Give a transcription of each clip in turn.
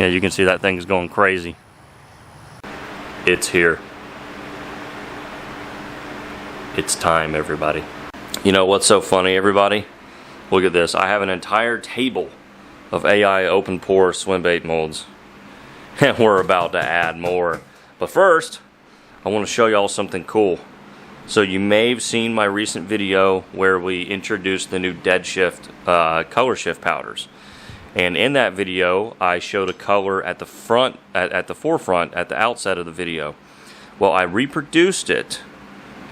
Yeah, you can see that thing's going crazy. It's here. It's time, everybody. You know what's so funny, everybody? Look at this. I have an entire table of AI open pore swim bait molds. And we're about to add more. But first, I want to show y'all something cool. So you may have seen my recent video where we introduced the new Dead Shift color shift powders. And in that video, I showed a color at the front, at the forefront, at the outset of the video. Well, I reproduced it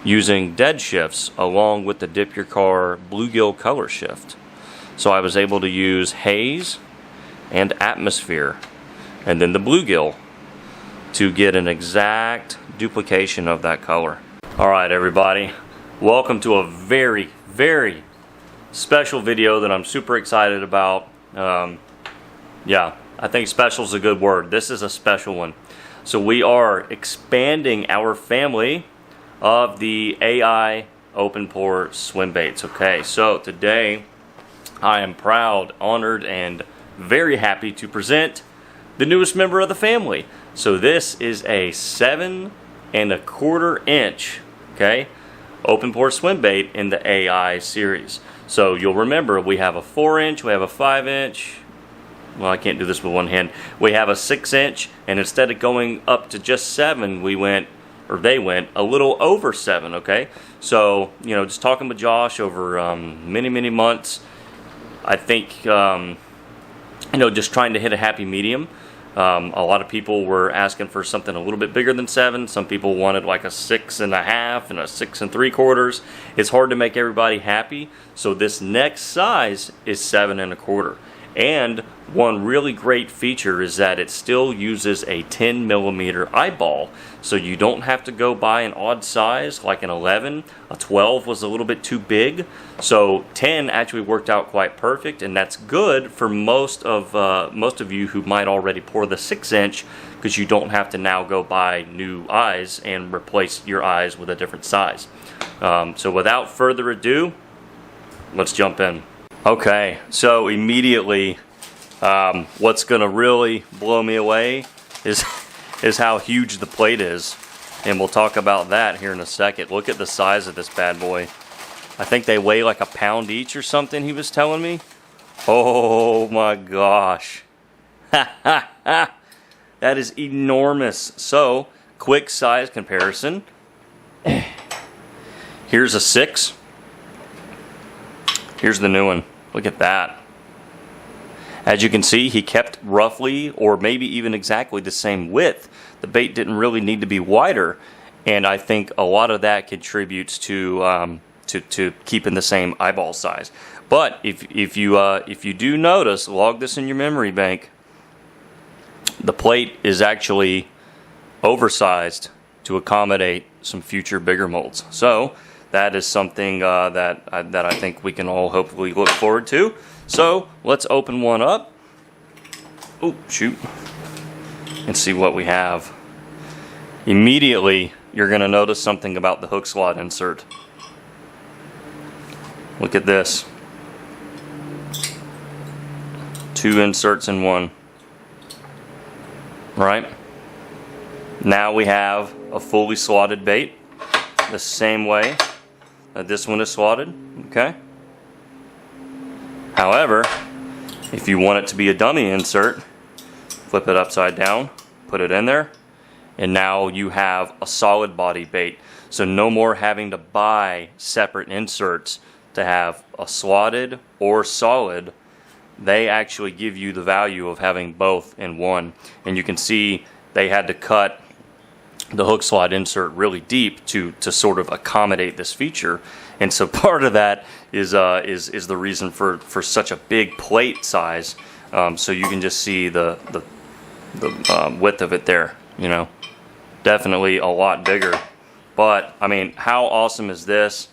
using Dead Shifts along with the Dip Your Car Bluegill color shift. So I was able to use haze and atmosphere and then the bluegill to get an exact duplication of that color. Alright everybody, welcome to a very, very special video that I'm super excited about. Yeah, I think special is a good word. This is a special one. So we are expanding our family of the AI open pore swim baits. Okay, so today I am proud, honored, and very happy to present the newest member of the family. So this is a 7 1/4 inch, okay, open pore swim bait in the AI series. So you'll remember we have a 4 inch, we have a 5 inch. Well, I can't do this with one hand. We have a 6 inch, and instead of going up to just 7, we went, or they went, a little over 7, okay? So, you know, just talking with Josh over many months, I think, you know, just trying to hit a happy medium. A lot of people were asking for something a little bit bigger than 7. Some people wanted like a 6 1/2 and a 6 3/4. It's hard to make everybody happy, so this next size is 7 1/4. And one really great feature is that it still uses a 10mm eyeball, so you don't have to go buy an odd size like an 11. A 12 was a little bit too big, so 10 actually worked out quite perfect, and that's good for most of you who might already pour the 6 inch, because you don't have to now go buy new eyes and replace your eyes with a different size. So without further ado, let's jump in. Okay, so immediately, what's going to really blow me away is how huge the plate is, and we'll talk about that here in a second. Look at the size of this bad boy. I think they weigh like a pound each or something, he was telling me. Oh my gosh. That is enormous. So, quick size comparison. Here's a 6. Here's the new one. Look at that. As you can see, he kept roughly or maybe even exactly the same width. The bait didn't really need to be wider, and I think a lot of that contributes to keeping the same eyeball size. But if you do notice, log this in your memory bank, the plate is actually oversized to accommodate some future bigger molds. So that is something that I think we can all hopefully look forward to. So let's open one up. Oh, shoot. And see what we have. Immediately, you're going to notice something about the hook slot insert. Look at this. 2 inserts in one. Right? Now we have a fully slotted bait, the same way this one is slotted, okay? However, if you want it to be a dummy insert, flip it upside down, put it in there, and now you have a solid body bait. So no more having to buy separate inserts to have a slotted or solid. They actually give you the value of having both in one. And you can see they had to cut the hook slot insert really deep to sort of accommodate this feature, and so part of that is the reason for such a big plate size. So you can just see the width of it there. You know, definitely a lot bigger. But I mean, how awesome is this?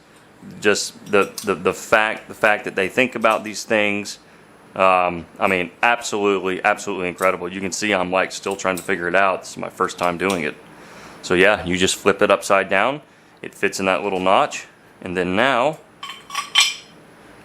Just the fact that they think about these things. I mean, absolutely incredible. You can see I'm like still trying to figure it out. This is my first time doing it. So yeah, you just flip it upside down, it fits in that little notch, and then now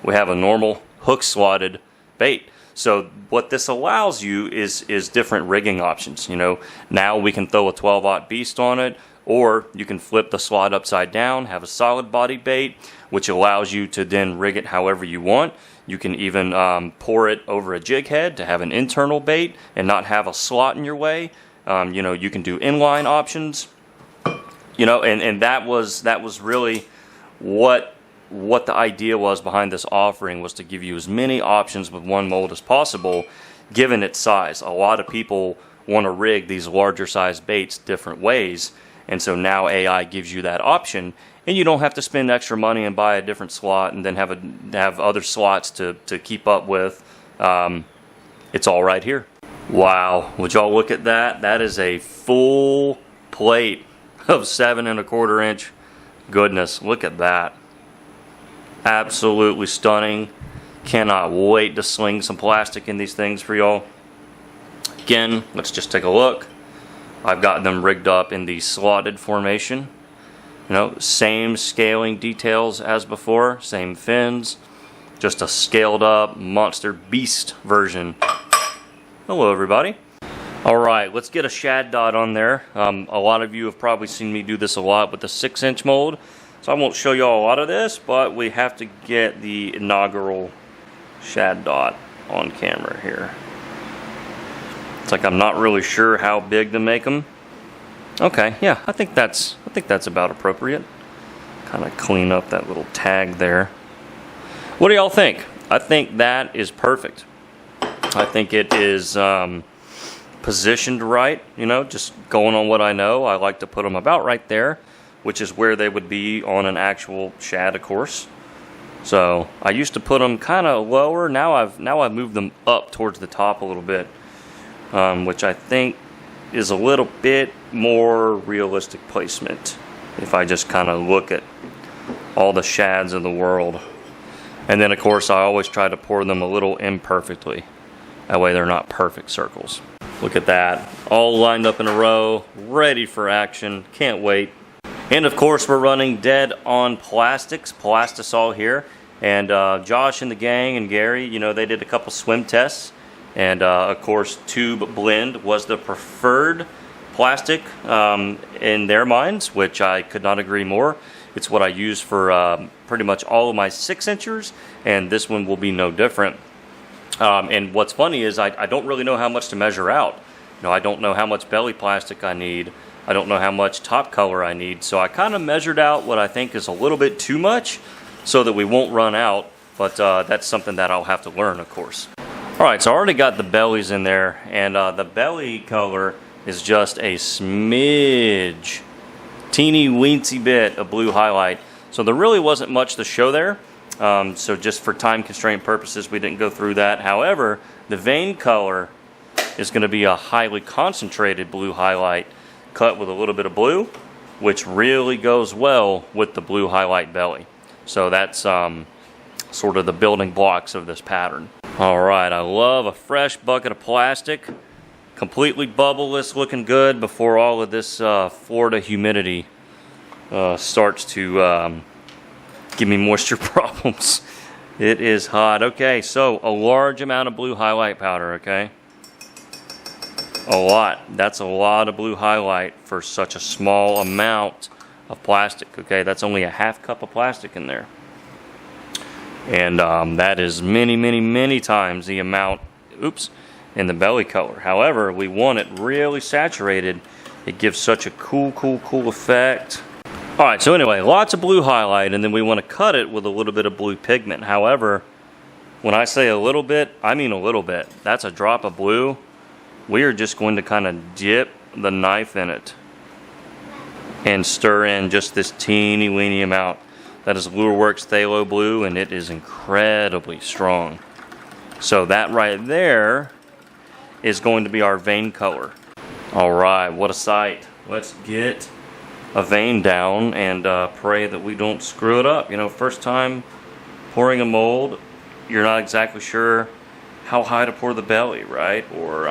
we have a normal hook slotted bait. So what this allows you is different rigging options. You know, now we can throw a 12-aught beast on it, or you can flip the slot upside down, have a solid body bait, which allows you to then rig it however you want. You can even pour it over a jig head to have an internal bait and not have a slot in your way. You know, you can do inline options. You know, and that was really what the idea was behind this offering, was to give you as many options with one mold as possible, given its size. A lot of people want to rig these larger size baits different ways, and so now AI gives you that option, and you don't have to spend extra money and buy a different slot and then have other slots to keep up with. It's all right here. Wow, would y'all look at that? That is a full plate of 7 1/4 inch. Goodness, look at that. Absolutely stunning. Cannot wait to sling some plastic in these things for y'all. Again, let's just take a look. I've got them rigged up in the slotted formation. You know, same scaling details as before, same fins, just a scaled up monster beast version. Hello everybody. Alright, let's get a shad dot on there. A lot of you have probably seen me do this a lot with the 6-inch mold, so I won't show y'all a lot of this, but we have to get the inaugural shad dot on camera here. It's like I'm not really sure how big to make them. Okay, yeah, I think that's about appropriate. Kind of clean up that little tag there. What do y'all think? I think that is perfect. I think it is positioned right, you know, just going on what I know. I like to put them about right there, which is where they would be on an actual shad, of course. So I used to put them kind of lower. Now I've moved them up towards the top a little bit, which I think is a little bit more realistic placement if I just kind of look at all the shads in the world. And then of course I always try to pour them a little imperfectly. That way they're not perfect circles. Look at that. All lined up in a row, ready for action. Can't wait. And of course we're running dead on plastics, Plastisol here. And Josh and the gang and Gary, you know, they did a couple swim tests. And of course tube blend was the preferred plastic in their minds, which I could not agree more. It's what I use for pretty much all of my 6-inchers, and this one will be no different. And what's funny is I don't really know how much to measure out. You know, I don't know how much belly plastic I need. I don't know how much top color I need. So I kind of measured out what I think is a little bit too much so that we won't run out. But that's something that I'll have to learn, of course. Alright, so I already got the bellies in there. And the belly color is just a smidge, teeny weensy bit of blue highlight. So there really wasn't much to show there. So just for time constraint purposes, we didn't go through that. However, the vein color is going to be a highly concentrated blue highlight cut with a little bit of blue, which really goes well with the blue highlight belly. So that's sort of the building blocks of this pattern. Alright, I love a fresh bucket of plastic, completely bubbleless, looking good before all of this Florida humidity starts to give me moisture problems. It is hot. Okay, so a large amount of blue highlight powder, okay? A lot. That's a lot of blue highlight for such a small amount of plastic, okay? That's only a half cup of plastic in there. And that is many, many, many times the amount, in the belly color. However, we want it really saturated. It gives such a cool effect. Alright, so anyway, lots of blue highlight, and then we want to cut it with a little bit of blue pigment. However, when I say a little bit, I mean a little bit. That's a drop of blue. We are just going to kind of dip the knife in it and stir in just this teeny weeny amount. That is Lureworks Phthalo Blue, and it is incredibly strong. So that right there is going to be our vein color. Alright, what a sight. Let's get a vein down and pray that we don't screw it up. You know, first time pouring a mold, you're not exactly sure how high to pour the belly, right? Or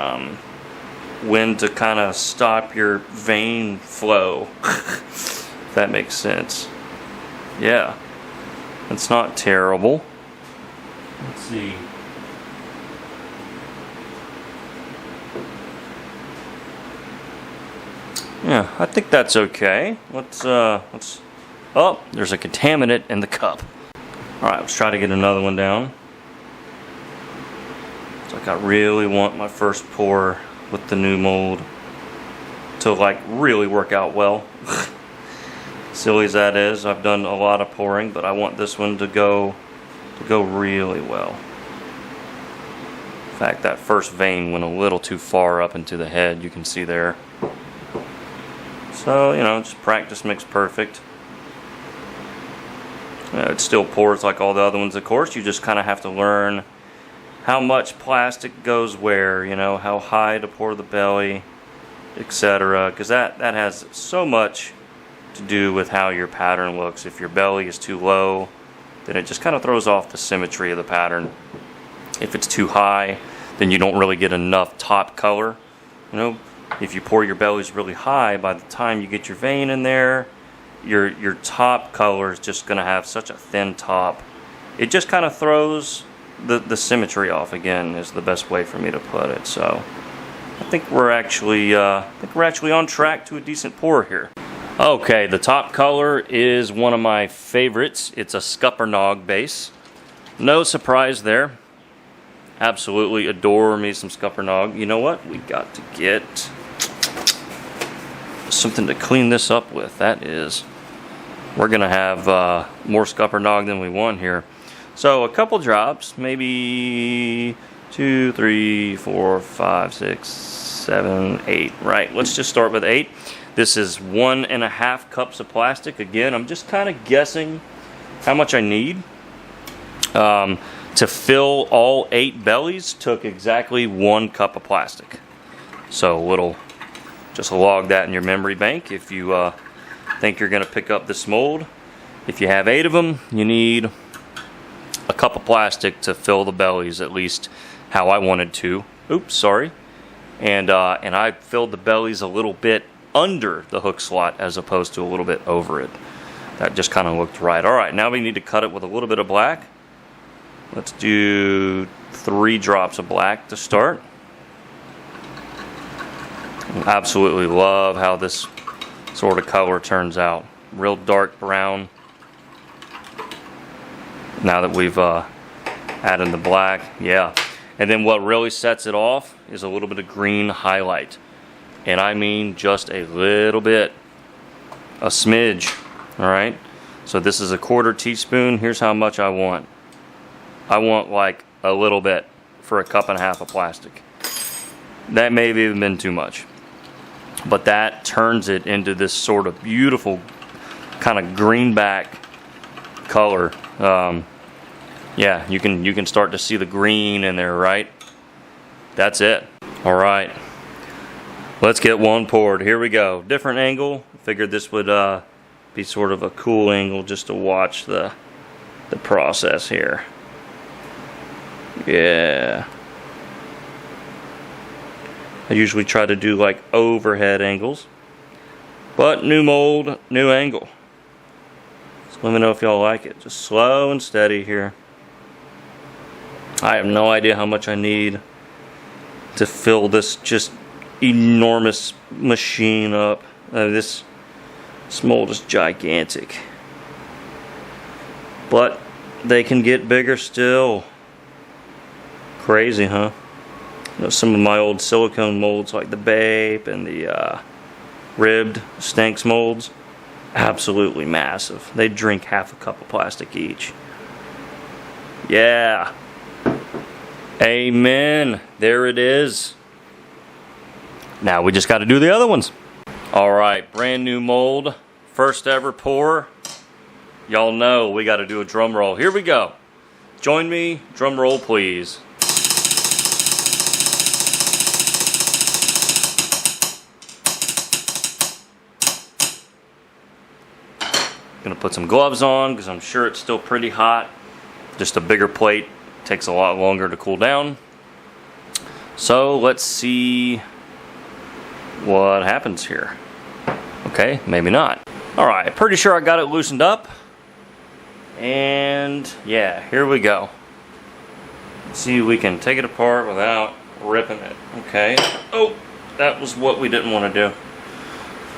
when to kind of stop your vein flow, if that makes sense. Yeah, it's not terrible. Let's see. Yeah, I think that's okay. Let's, oh, there's a contaminant in the cup. Alright, let's try to get another one down. It's like I really want my first pour with the new mold to like really work out well. Silly as that is, I've done a lot of pouring, but I want this one to go really well. In fact, that first vein went a little too far up into the head, you can see there. So, you know, just practice makes perfect. It still pours like all the other ones, of course. You just kind of have to learn how much plastic goes where, you know, how high to pour the belly, etc. Because that has so much to do with how your pattern looks. If your belly is too low, then it just kind of throws off the symmetry of the pattern. If it's too high, then you don't really get enough top color. You know, if you pour your bellies really high, by the time you get your vein in there, your top color is just going to have such a thin top. It just kind of throws the symmetry off again, is the best way for me to put it. So I think we're actually on track to a decent pour here. Okay, the top color is one of my favorites. It's a Scuppernong base. No surprise there. Absolutely adore me some Scuppernong. You know what? We got to get something to clean this up with. That is, we're gonna have more Scuppernong than we want here. So a couple drops, maybe 2, 3, 4, 5, 6, 7, 8. Right, let's just start with 8. This is 1.5 cups of plastic. Again, I'm just kind of guessing how much I need. To fill all 8 bellies took exactly 1 cup of plastic. So just log that in your memory bank if you think you're going to pick up this mold. If you have 8 of them, you need a cup of plastic to fill the bellies, at least how I wanted to. Oops, sorry. And I filled the bellies a little bit under the hook slot as opposed to a little bit over it. That just kind of looked right. Alright, now we need to cut it with a little bit of black. Let's do 3 drops of black to start. Absolutely love how this sort of color turns out. Real dark brown. Now that we've added the black, yeah. And then what really sets it off is a little bit of green highlight. And I mean just a little bit. A smidge. Alright? So this is a 1/4 teaspoon. Here's how much I want. I want like a little bit for 1.5 cups of plastic. That may have even been too much. But that turns it into this sort of beautiful kind of greenback color. Yeah, you can start to see the green in there, right? That's it. Alright. Let's get one poured. Here we go. Different angle. Figured this would be sort of a cool angle just to watch the process here. Yeah. I usually try to do like overhead angles. But new mold, new angle. So let me know if y'all like it. Just slow and steady here. I have no idea how much I need to fill this just enormous machine up. This mold is gigantic. But they can get bigger still. Crazy, huh? You know, some of my old silicone molds like the Bape and the ribbed Stanks molds, absolutely massive. They drink 1/2 cup of plastic each. Yeah. Amen. There it is. Now we just got to do the other ones. Alright, brand new mold. First ever pour. Y'all know we got to do a drum roll. Here we go. Join me. Drum roll, please. Gonna put some gloves on because I'm sure it's still pretty hot. Just a bigger plate takes a lot longer to cool down. So let's see what happens here. Okay, maybe not. Alright, pretty sure I got it loosened up. And yeah, here we go. Let's see if we can take it apart without ripping it. Okay. Oh, that was what we didn't want to do.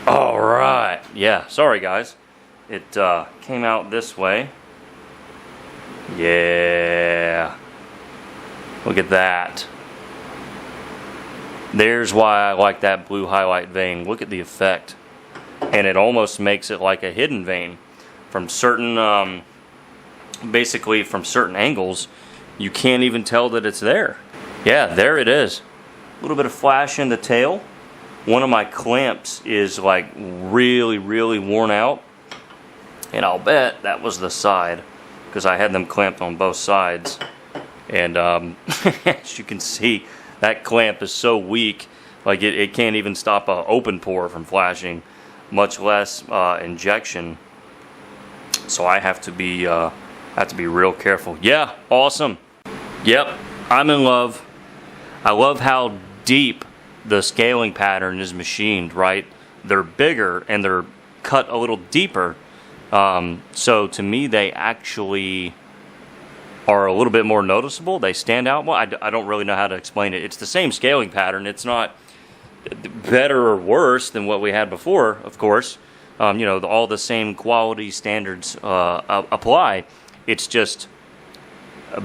All right. Yeah, sorry guys. It came out this way. Yeah. Look at that. There's why I like that blue highlight vein. Look at the effect. And it almost makes it like a hidden vein. From certain, basically from certain angles, you can't even tell that it's there. Yeah, there it is. A little bit of flash in the tail. One of my clamps is like really, really worn out. And I'll bet that was the side, because I had them clamped on both sides. And as you can see, that clamp is so weak, like it can't even stop an open pour from flashing, much less injection. So I have to be real careful. Yeah, awesome. Yep, I'm in love. I love how deep the scaling pattern is machined, right? They're bigger and they're cut a little deeper. So to me, they actually are a little bit more noticeable. They stand out more. I don't really know how to explain it. It's the same scaling pattern. It's not better or worse than what we had before, of course. You know, all the same quality standards apply. It's just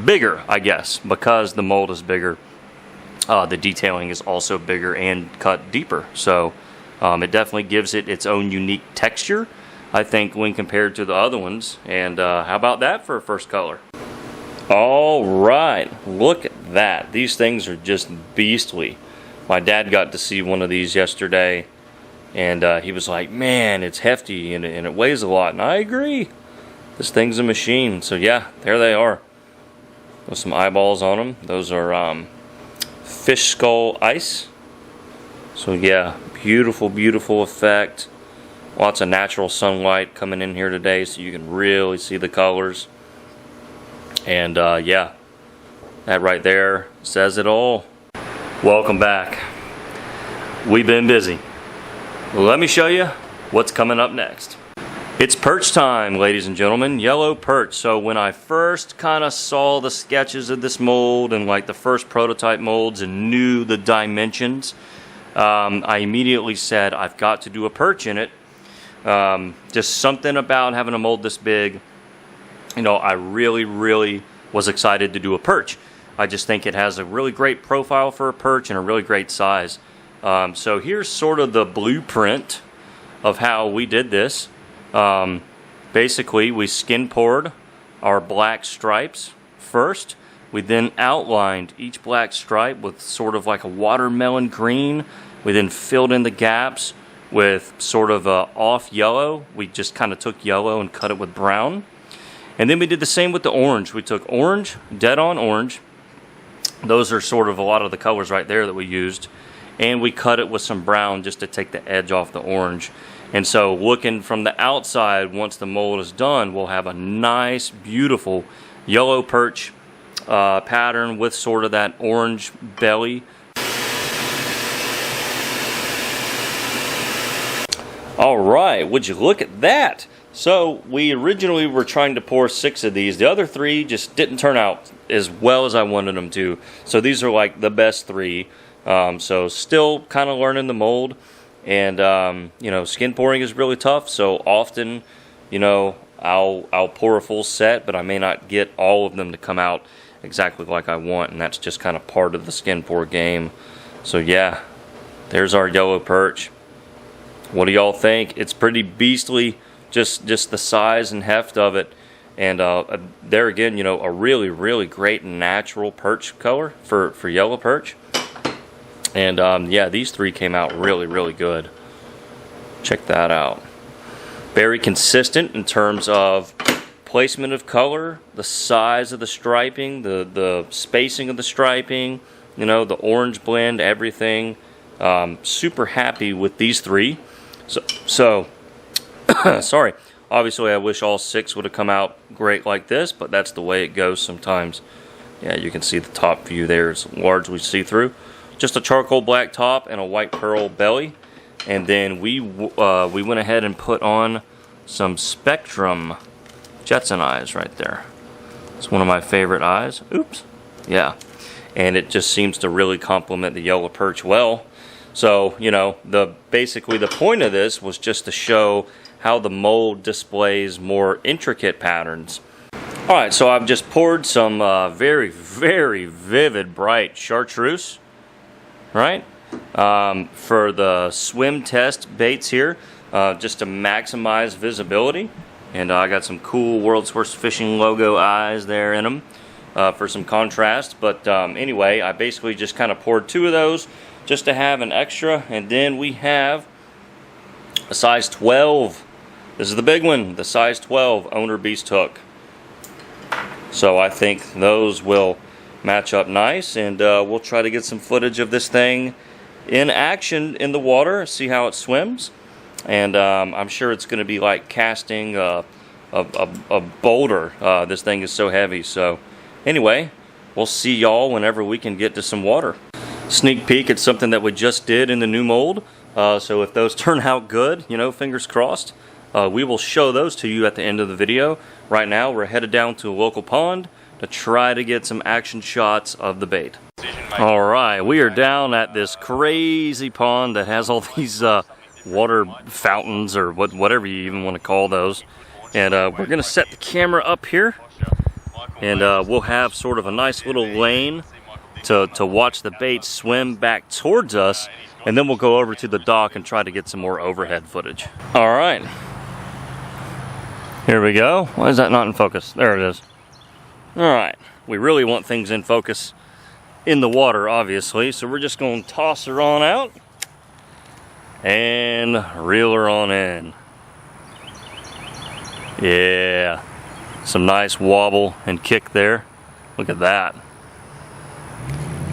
bigger, I guess, because the mold is bigger. The detailing is also bigger and cut deeper. So it definitely gives it its own unique texture, I think, when compared to the other ones. And how about that for a first color? All right, look at that. These things are just beastly. My dad got to see one of these yesterday, and he was like, man, it's hefty and it weighs a lot. And I agree. This thing's a machine. So yeah, there they are. With some eyeballs on them. Those are fish skull ice. So yeah, beautiful, beautiful effect. Lots of natural sunlight coming in here today, so you can really see the colors. And yeah, that right there says it all. Welcome back. We've been busy. Let me show you what's coming up next. It's perch time, ladies and gentlemen. Yellow perch. So when I first kind of saw the sketches of this mold and like the first prototype molds and knew the dimensions, I immediately said, I've got to do a perch in it. Just something about having a mold this big. You know, I really, really was excited to do a perch. I just think it has a really great profile for a perch and a really great size. So here's sort of the blueprint of how we did this. Basically, we skin poured our black stripes first. We then outlined each black stripe with sort of like a watermelon green. We then filled in the gaps with sort of a off yellow. We just kind of took yellow and cut it with brown. And then we did the same with the orange. We took orange, dead on orange. Those are sort of a lot of the colors right there that we used. And we cut it with some brown just to take the edge off the orange. And so looking from the outside, once the mold is done, we'll have a nice, beautiful yellow perch pattern with sort of that orange belly. All right, would you look at that? So we originally were trying to pour 6 of these. The other 3 just didn't turn out as well as I wanted them to. So these are like the best 3. So still kind of learning the mold. And, you know, skin pouring is really tough. So often, you know, I'll pour a full set, but I may not get all of them to come out exactly like I want. And that's just kind of part of the skin pour game. So yeah, there's our yellow perch. What do y'all think? It's pretty beastly. Just the size and heft of it. And there again, you know, a really, really great natural perch color for yellow perch. And yeah, these 3 came out really, really good. Check that out. Very consistent in terms of placement of color, the size of the striping, the spacing of the striping, you know, the orange blend, everything. Super happy with these 3. So sorry. Obviously, I wish all 6 would have come out great like this, but that's the way it goes sometimes. Yeah, you can see the top view there is largely see-through. Just a charcoal black top and a white pearl belly. And then we went ahead and put on some Spectrum Jetson eyes right there. It's one of my favorite eyes. Oops. Yeah. And it just seems to really complement the yellow perch well. So, you know, basically the point of this was just to show how the mold displays more intricate patterns. Alright, so I've just poured some very, very vivid, bright chartreuse, right? For the swim test baits here, just to maximize visibility. And I got some cool World's Worst Fishing logo eyes there in them for some contrast. But anyway, I basically just kind of poured 2 of those just to have an extra. And then we have a size 12. This is the big one, the size 12 Owner Beast hook. So I think those will match up nice, and we'll try to get some footage of this thing in action in the water, see how it swims. And I'm sure it's going to be like casting a boulder. This thing is so heavy. So anyway, we'll see y'all whenever we can get to some water. Sneak peek at something that we just did in the new mold. So if those turn out good, you know, fingers crossed, we will show those to you at the end of the video. Right now, we're headed down to a local pond to try to get some action shots of the bait. Alright, we are down at this crazy pond that has all these water fountains, or whatever you even want to call those. And we're going to set the camera up here, and we'll have sort of a nice little lane to watch the bait swim back towards us, and then we'll go over to the dock and try to get some more overhead footage. Alright. Here we go. Why is that not in focus? There it is. Alright. We really want things in focus in the water, obviously. So we're just going to toss her on out and reel her on in. Yeah. Some nice wobble and kick there. Look at that.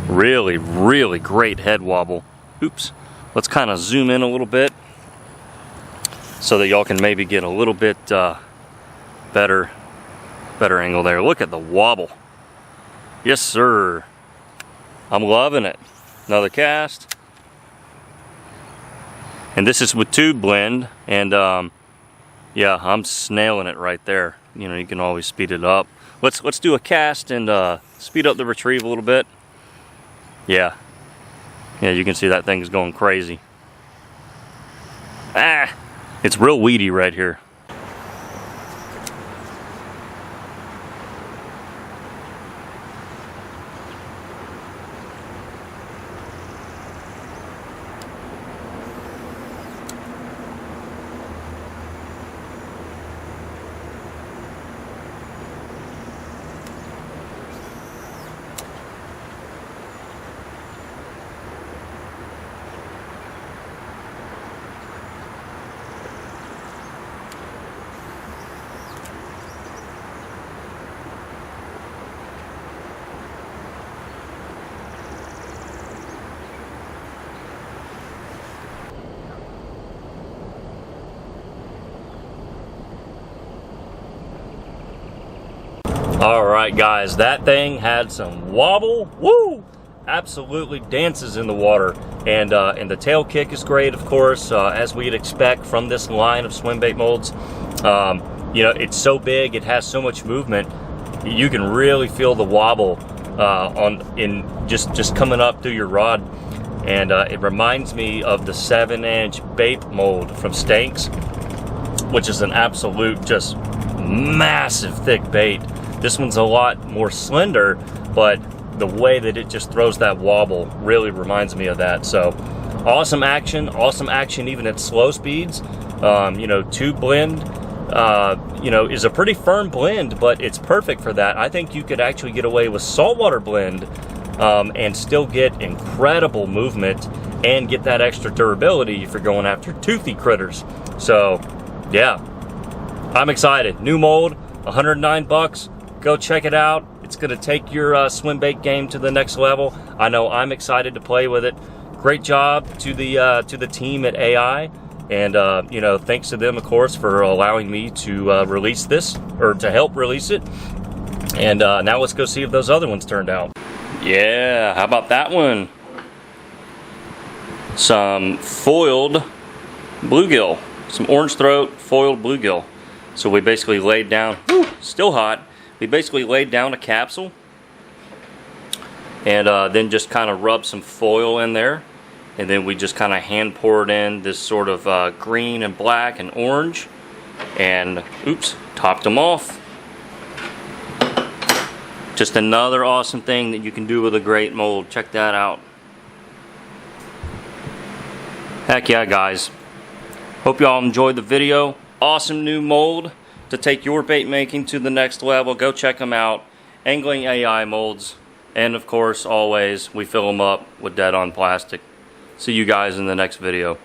Really, really great head wobble. Oops. Let's kind of zoom in a little bit so that y'all can maybe get a little bit better angle there. Look at the wobble. Yes, sir. I'm loving it. Another cast. And this is with tube blend, and yeah, I'm snailing it right there. You know, you can always speed it up. Let's do a cast and speed up the retrieve a little bit. Yeah. Yeah, you can see that thing's going crazy. Ah! It's real weedy right here. Alright guys, that thing had some wobble. Woo! Absolutely dances in the water. And the tail kick is great, of course, as we'd expect from this line of swim bait molds. You know, it's so big, it has so much movement. You can really feel the wobble just coming up through your rod. And it reminds me of the 7-inch bait mold from Stanks, which is an absolute just massive thick bait. This one's a lot more slender, but the way that it just throws that wobble really reminds me of that. So awesome action even at slow speeds. You know, tube blend, you know, is a pretty firm blend, but it's perfect for that. I think you could actually get away with saltwater blend and still get incredible movement and get that extra durability if you're going after toothy critters. So yeah, I'm excited. New mold, 109 bucks. Go check it out. It's going to take your swim bait game to the next level. I know I'm excited to play with it. Great job to the team at AI, and you know, thanks to them, of course, for allowing me to release this, or to help release it. And now let's go see if those other ones turned out. Yeah, how about that one? Some foiled bluegill, some orange throat foiled bluegill. So we basically laid down, whew, still hot. We basically laid down a capsule and then just kind of rubbed some foil in there, and then we just kind of hand poured in this sort of green and black and orange, and oops, topped them off. Just another awesome thing that you can do with a great mold. Check that out. Heck yeah, guys. Hope y'all enjoyed the video. Awesome new mold to take your bait making to the next level. Go check them out. Angling AI molds. And of course, always, we fill them up with dead-on plastic. See you guys in the next video.